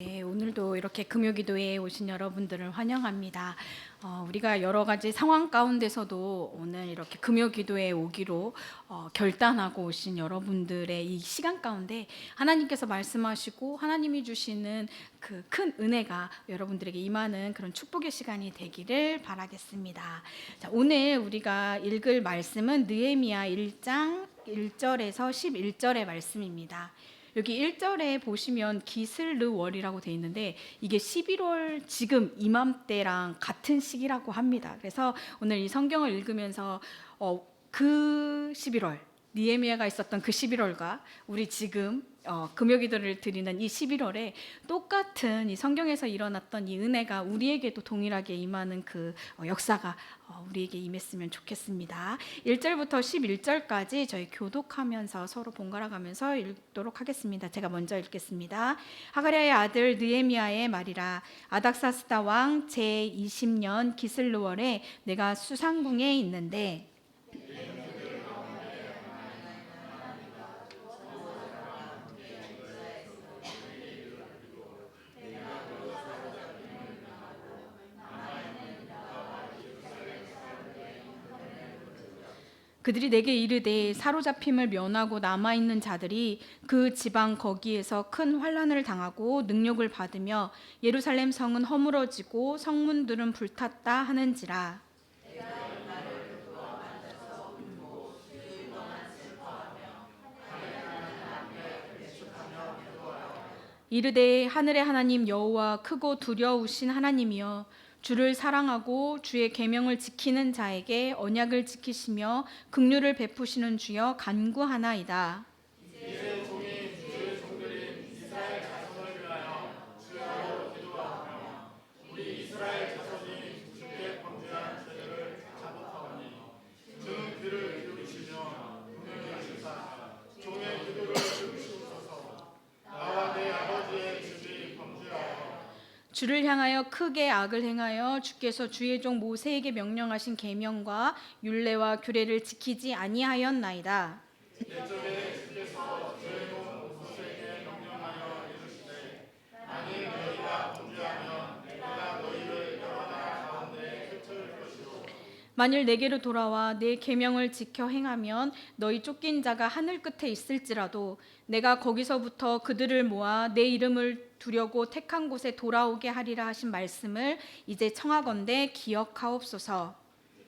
네, 오늘도 이렇게 금요기도에 오신 여러분들을 환영합니다. 우리가 여러 가지 상황 가운데서도 오늘 이렇게 금요기도에 오기로 결단하고 오신 여러분들의 이 시간 가운데 하나님께서 말씀하시고 하나님이 주시는 그 큰 은혜가 여러분들에게 임하는 그런 축복의 시간이 되기를 바라겠습니다. 자, 오늘 우리가 읽을 말씀은 느헤미야 1장 1절에서 11절의 말씀입니다. 여기 1절에 보시면 기슬르월이라고 되어 있는데 이게 11월 지금 이맘때랑 같은 시기라고 합니다. 그래서 오늘 이 성경을 읽으면서 그 11월 느헤미야가 있었던 그 11월과 우리 지금 금요기도를 드리는 이 11월에 똑같은 이 성경에서 일어났던 이 은혜가 우리에게도 동일하게 임하는 그 역사가 우리에게 임했으면 좋겠습니다. 1절부터 11절까지 저희 교독하면서 서로 번갈아 가면서 읽도록 하겠습니다. 제가 먼저 읽겠습니다. 하가랴의 아들 느헤미야의 말이라. 아닥사스다 왕 제20년 기슬르월에 내가 수상궁에 있는데 그들이 내게 이르되 사로잡힘을 면하고 남아있는 자들이 그 지방 거기에서 큰 환난을 당하고 능욕을 받으며 예루살렘 성은 허물어지고 성문들은 불탔다 하는지라. 이르되 하늘의 하나님 여호와 크고 두려우신 하나님이여 주를 사랑하고 주의 계명을 지키는 자에게 언약을 지키시며 긍휼을 베푸시는 주여 간구하나이다. 주를 향하여 크게 악을 행하여 주께서 주의 종 모세에게 명령하신 계명과 율례와 규례를 지키지 아니하였나이다. 만일 내게로 돌아와 내 계명을 지켜 행하면 너희 쫓긴 자가 하늘 끝에 있을지라도 내가 거기서부터 그들을 모아 내 이름을 두려고 택한 곳에 돌아오게 하리라 하신 말씀을 이제 청하건대 기억하옵소서.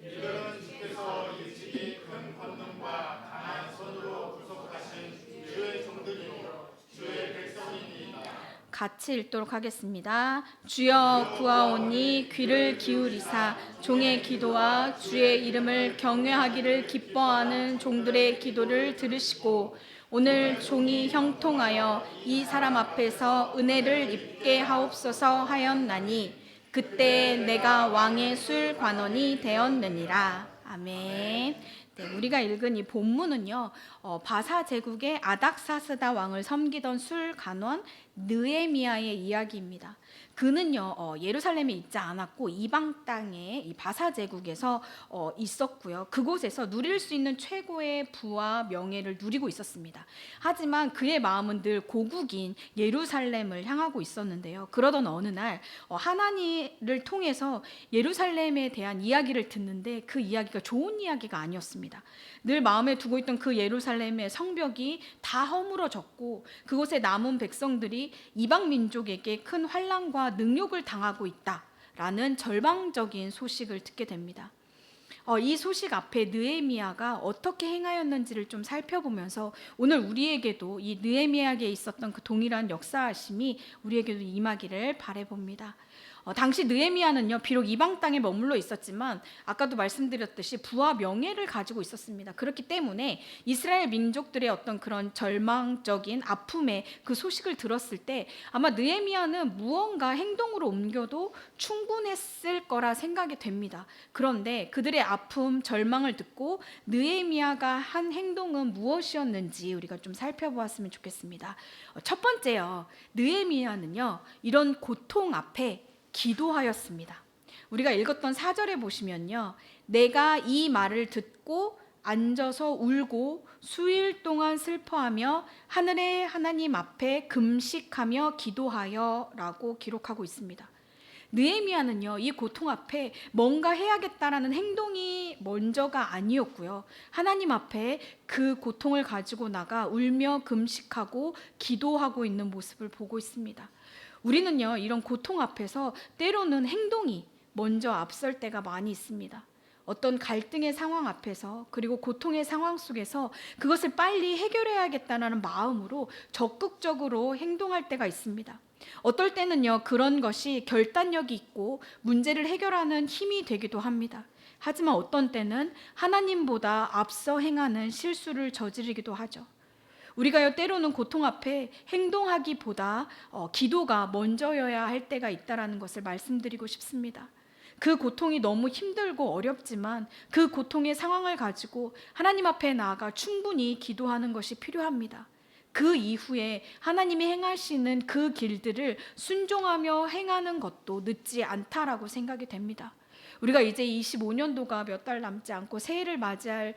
이들은 주께서 일찍이 큰 권능과 강한 손으로 구속하신 주의 종들이요 주의 백성이니이다. 같이 읽도록 하겠습니다. 주여 구하오니 귀를 기울이사 종의 기도와 주의 이름을 경외하기를 기뻐하는 종들의 기도를 들으시고 오늘 종이 형통하여 이 사람 앞에서 은혜를 입게 하옵소서 하였나니 그때 내가 왕의 술 관원이 되었느니라. 아멘. 네, 우리가 읽은 이 본문은요, 바사 제국의 아닥사스다 왕을 섬기던 술 간원 느헤미야의 이야기입니다. 그는요 예루살렘에 있지 않았고 이방 땅에 이 바사 제국에서 있었고요. 그곳에서 누릴 수 있는 최고의 부와 명예를 누리고 있었습니다. 하지만 그의 마음은 늘 고국인 예루살렘을 향하고 있었는데요. 그러던 어느 날 하나님을 통해서 예루살렘에 대한 이야기를 듣는데 그 이야기가 좋은 이야기가 아니었습니다. 늘 마음에 두고 있던 그 예루살렘의 성벽이 다 허물어졌고 그곳에 남은 백성들이 이방 민족에게 큰 환난과 능욕을 당하고 있다라는 절망적인 소식을 듣게 됩니다. 이 소식 앞에 느헤미야가 어떻게 행하였는지를 좀 살펴보면서 오늘 우리에게도 이 느헤미야에게 있었던 그 동일한 역사하심이 우리에게도 임하기를 바라봅니다. 당시 느헤미야는요 비록 이방 땅에 머물러 있었지만 아까도 말씀드렸듯이 부와 명예를 가지고 있었습니다. 그렇기 때문에 이스라엘 민족들의 어떤 그런 절망적인 아픔의 그 소식을 들었을 때 아마 느헤미야는 무언가 행동으로 옮겨도 충분했을 거라 생각이 됩니다. 그런데 그들의 아픔, 절망을 듣고 느헤미야가 한 행동은 무엇이었는지 우리가 좀 살펴보았으면 좋겠습니다. 첫 번째요, 느헤미야는요 이런 고통 앞에 기도하였습니다. 우리가 읽었던 4절에 보시면요, 내가 이 말을 듣고 앉아서 울고 수일 동안 슬퍼하며 하늘의 하나님 앞에 금식하며 기도하여 라고 기록하고 있습니다. 느헤미야는요, 이 고통 앞에 뭔가 해야겠다라는 행동이 먼저가 아니었고요. 하나님 앞에 그 고통을 가지고 나가 울며 금식하고 기도하고 있는 모습을 보고 있습니다. 우리는요, 이런 고통 앞에서 때로는 행동이 먼저 앞설 때가 많이 있습니다. 어떤 갈등의 상황 앞에서, 그리고 고통의 상황 속에서 그것을 빨리 해결해야겠다는 마음으로 적극적으로 행동할 때가 있습니다. 어떨 때는요, 그런 것이 결단력이 있고 문제를 해결하는 힘이 되기도 합니다. 하지만 어떤 때는 하나님보다 앞서 행하는 실수를 저지르기도 하죠. 우리가요, 때로는 고통 앞에 행동하기보다 기도가 먼저여야 할 때가 있다는 것을 말씀드리고 싶습니다. 그 고통이 너무 힘들고 어렵지만 그 고통의 상황을 가지고 하나님 앞에 나아가 충분히 기도하는 것이 필요합니다. 그 이후에 하나님이 행하시는 그 길들을 순종하며 행하는 것도 늦지 않다라고 생각이 됩니다. 우리가 이제 25년도가 몇 달 남지 않고 새해를 맞이할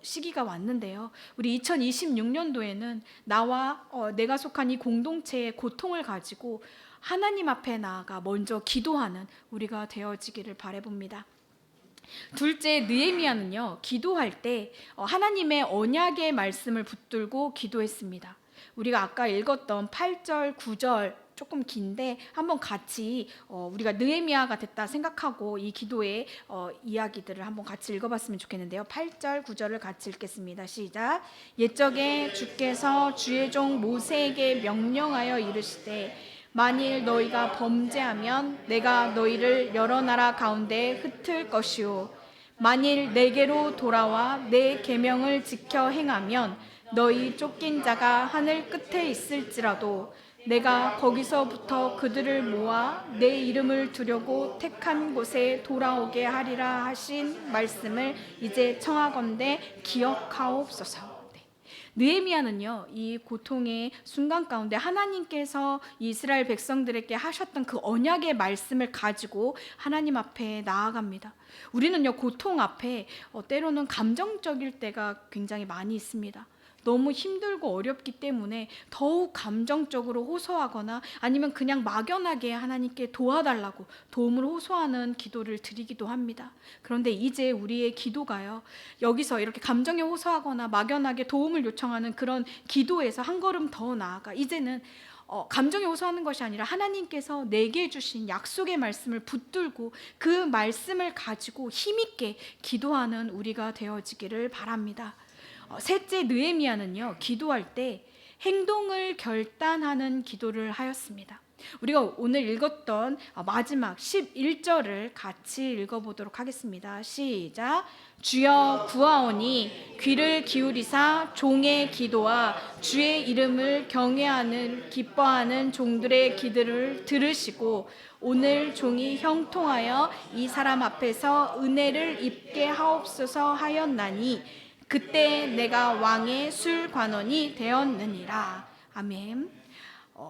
시기가 왔는데요. 우리 2026년도에는 나와 내가 속한 이 공동체의 고통을 가지고 하나님 앞에 나아가 먼저 기도하는 우리가 되어지기를 바라봅니다. 둘째, 느헤미야는요, 기도할 때 하나님의 언약의 말씀을 붙들고 기도했습니다. 우리가 아까 읽었던 8절, 9절 조금 긴데 한번 같이 우리가 느헤미야가 됐다 생각하고 이 기도의 이야기들을 한번 같이 읽어봤으면 좋겠는데요. 8절, 9절을 같이 읽겠습니다. 시작. 옛적에 주께서 주의 종 모세에게 명령하여 이르시되 만일 너희가 범죄하면 내가 너희를 여러 나라 가운데 흩을 것이요 만일 내게로 돌아와 내 계명을 지켜 행하면 너희 쫓긴 자가 하늘 끝에 있을지라도 내가 거기서부터 그들을 모아 내 이름을 두려고 택한 곳에 돌아오게 하리라 하신 말씀을 이제 청하건대 기억하옵소서. 느헤미야는요, 이 고통의 순간 가운데 하나님께서 이스라엘 백성들에게 하셨던 그 언약의 말씀을 가지고 하나님 앞에 나아갑니다. 우리는요, 고통 앞에 때로는 감정적일 때가 굉장히 많이 있습니다. 너무 힘들고 어렵기 때문에 더욱 감정적으로 호소하거나 아니면 그냥 막연하게 하나님께 도와달라고 도움을 호소하는 기도를 드리기도 합니다. 그런데 이제 우리의 기도가요, 여기서 이렇게 감정에 호소하거나 막연하게 도움을 요청하는 그런 기도에서 한 걸음 더 나아가 이제는 감정에 호소하는 것이 아니라 하나님께서 내게 주신 약속의 말씀을 붙들고 그 말씀을 가지고 힘있게 기도하는 우리가 되어지기를 바랍니다. 셋째, 느헤미야는요, 기도할 때 행동을 결단하는 기도를 하였습니다. 우리가 오늘 읽었던 마지막 11절을 같이 읽어보도록 하겠습니다. 시작. 주여 구하오니 귀를 기울이사 종의 기도와 주의 이름을 경외하는 기뻐하는 종들의 기도를 들으시고 오늘 종이 형통하여 이 사람 앞에서 은혜를 입게 하옵소서 하였나니 그때 내가 왕의 술관원이 되었느니라. 아멘.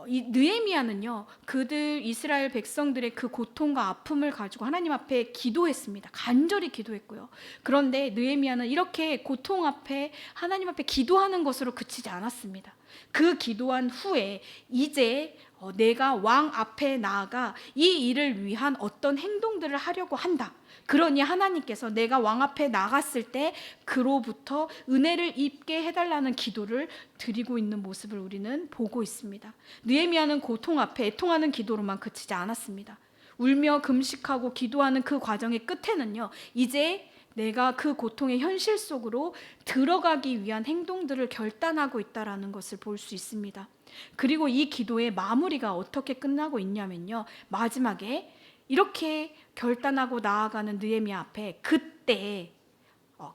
이 느헤미야는요, 그들 이스라엘 백성들의 그 고통과 아픔을 가지고 하나님 앞에 기도했습니다. 간절히 기도했고요. 그런데 느헤미야는 이렇게 고통 앞에 하나님 앞에 기도하는 것으로 그치지 않았습니다. 그 기도한 후에 이제 내가 왕 앞에 나아가 이 일을 위한 어떤 행동들을 하려고 한다. 그러니 하나님께서 내가 왕 앞에 나갔을 때 그로부터 은혜를 입게 해달라는 기도를 드리고 있는 모습을 우리는 보고 있습니다. 느헤미야는 고통 앞에 애통하는 기도로만 그치지 않았습니다. 울며 금식하고 기도하는 그 과정의 끝에는요, 이제 내가 그 고통의 현실 속으로 들어가기 위한 행동들을 결단하고 있다는 것을 볼 수 있습니다. 그리고 이 기도의 마무리가 어떻게 끝나고 있냐면요, 마지막에 이렇게 결단하고 나아가는 느헤미야 앞에 그때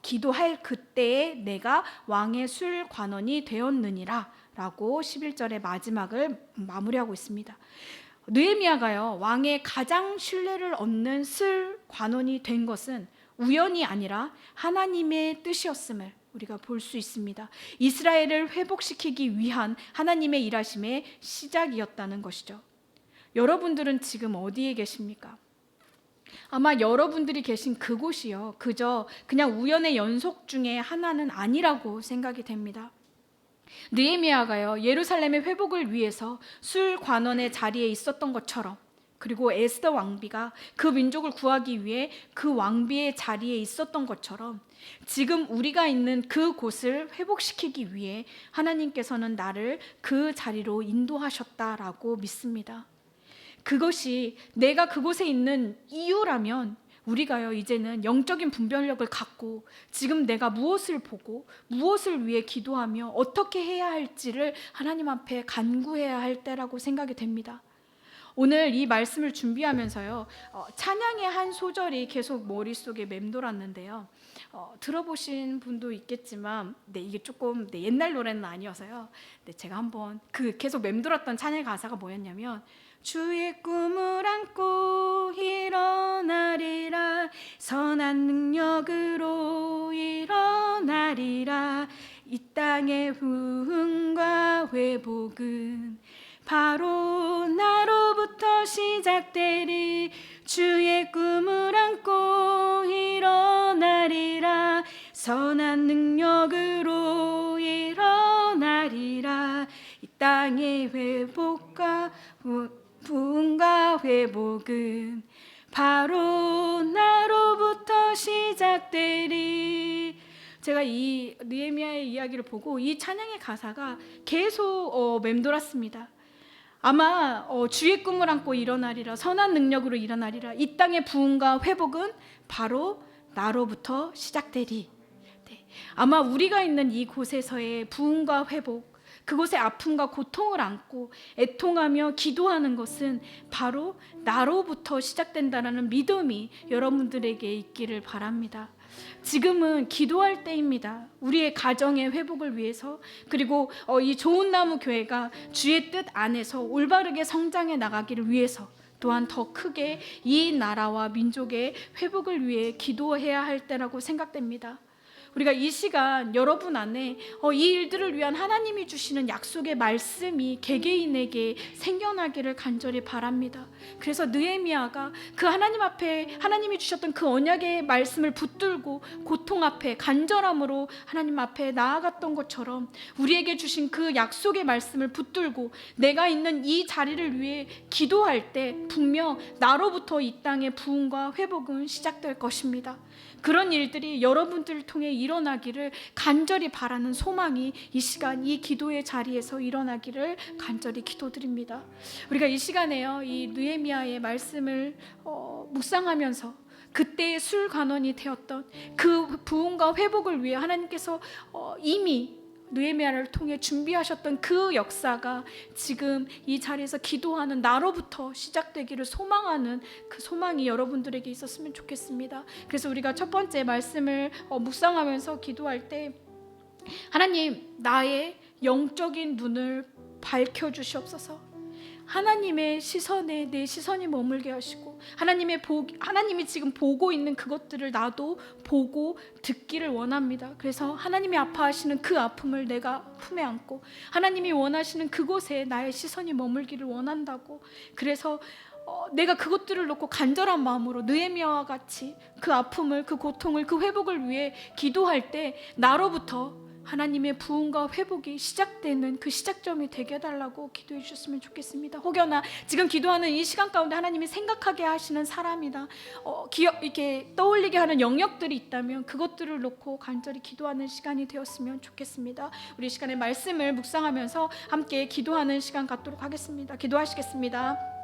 기도할 그때에 내가 왕의 술관원이 되었느니라 라고 11절의 마지막을 마무리하고 있습니다. 느헤미야가요, 왕의 가장 신뢰를 얻는 술관원이 된 것은 우연이 아니라 하나님의 뜻이었음을 우리가 볼 수 있습니다. 이스라엘을 회복시키기 위한 하나님의 일하심의 시작이었다는 것이죠. 여러분들은 지금 어디에 계십니까? 아마 여러분들이 계신 그곳이요, 그냥 우연의 연속 중에 하나는 아니라고 생각이 됩니다. 느헤미야가요, 예루살렘의 회복을 위해서 술 관원의 자리에 있었던 것처럼, 그리고 에스더 왕비가 그 민족을 구하기 위해 그 왕비의 자리에 있었던 것처럼, 지금 우리가 있는 그 곳을 회복시키기 위해 하나님께서는 나를 그 자리로 인도하셨다라고 믿습니다. 그것이 내가 그곳에 있는 이유라면 우리가요, 이제는 영적인 분별력을 갖고 지금 내가 무엇을 보고 무엇을 위해 기도하며 어떻게 해야 할지를 하나님 앞에 간구해야 할 때라고 생각이 됩니다. 오늘 이 말씀을 준비하면서요, 찬양의 한 소절이 계속 머릿속에 맴돌았는데요, 들어보신 분도 있겠지만 이게 조금 옛날 노래는 아니어서요, 제가 한번 계속 맴돌았던 찬양의 가사가 뭐였냐면, 주의 꿈을 안고 일어나리라, 선한 능력으로 일어나리라, 이 땅의 부흥과 회복은 바로 나로부터 시작되리, 주의 꿈을 안고 일어나리라, 선한 능력으로 일어나리라, 이 땅의 회복과 부흥과 회복은 바로 나로부터 시작되리. 제가 이 느헤미야의 이야기를 보고 이 찬양의 가사가 계속 맴돌았습니다. 아마 주의 꿈을 안고 일어나리라, 선한 능력으로 일어나리라, 이 땅의 부흥과 회복은 바로 나로부터 시작되리. 아마 우리가 있는 이 곳에서의 부흥과 회복, 그곳의 아픔과 고통을 안고 애통하며 기도하는 것은 바로 나로부터 시작된다라는 믿음이 여러분들에게 있기를 바랍니다. 지금은 기도할 때입니다. 우리의 가정의 회복을 위해서, 그리고 이 좋은 나무 교회가 주의 뜻 안에서 올바르게 성장해 나가기를 위해서, 또한 더 크게 이 나라와 민족의 회복을 위해 기도해야 할 때라고 생각됩니다. 우리가 이 시간 여러분 안에 이 일들을 위한 하나님이 주시는 약속의 말씀이 개개인에게 생겨나기를 간절히 바랍니다. 그래서 느헤미야가 그 하나님 앞에 하나님이 주셨던 그 언약의 말씀을 붙들고 고통 앞에 간절함으로 하나님 앞에 나아갔던 것처럼, 우리에게 주신 그 약속의 말씀을 붙들고 내가 있는 이 자리를 위해 기도할 때 분명 나로부터 이 땅의 부흥과 회복은 시작될 것입니다. 그런 일들이 여러분들을 통해 일어나기를 간절히 바라는 소망이 이 시간 이 기도의 자리에서 일어나기를 간절히 기도드립니다. 우리가 이 시간에요, 이 느헤미야의 말씀을 묵상하면서 그때의 술 간원이 되었던 그 부흥과 회복을 위해 하나님께서 이미 느헤미야를 통해 준비하셨던 그 역사가 지금 이 자리에서 기도하는 나로부터 시작되기를 소망하는 그 소망이 여러분들에게 있었으면 좋겠습니다. 그래서 우리가 첫 번째 말씀을 묵상하면서 기도할 때, 하나님, 나의 영적인 눈을 밝혀주시옵소서. 하나님의 시선에 내 시선이 머물게 하시고, 하나님이 지금 보고 있는 그것들을 나도 보고 듣기를 원합니다. 그래서 하나님이 아파하시는 그 아픔을 내가 품에 안고 하나님이 원하시는 그곳에 나의 시선이 머물기를 원한다고. 그래서 내가 그것들을 놓고 간절한 마음으로 느헤미야와 같이 그 아픔을, 그 고통을, 그 회복을 위해 기도할 때 나로부터 하나님의 부흥과 회복이 시작되는 그 시작점이 되게 해달라고 기도해 주셨으면 좋겠습니다. 혹여나 지금 기도하는 이 시간 가운데 하나님이 생각하게 하시는 사람이나 이렇게 떠올리게 하는 영역들이 있다면 그것들을 놓고 간절히 기도하는 시간이 되었으면 좋겠습니다. 우리 시간에 말씀을 묵상하면서 함께 기도하는 시간 갖도록 하겠습니다. 기도하시겠습니다.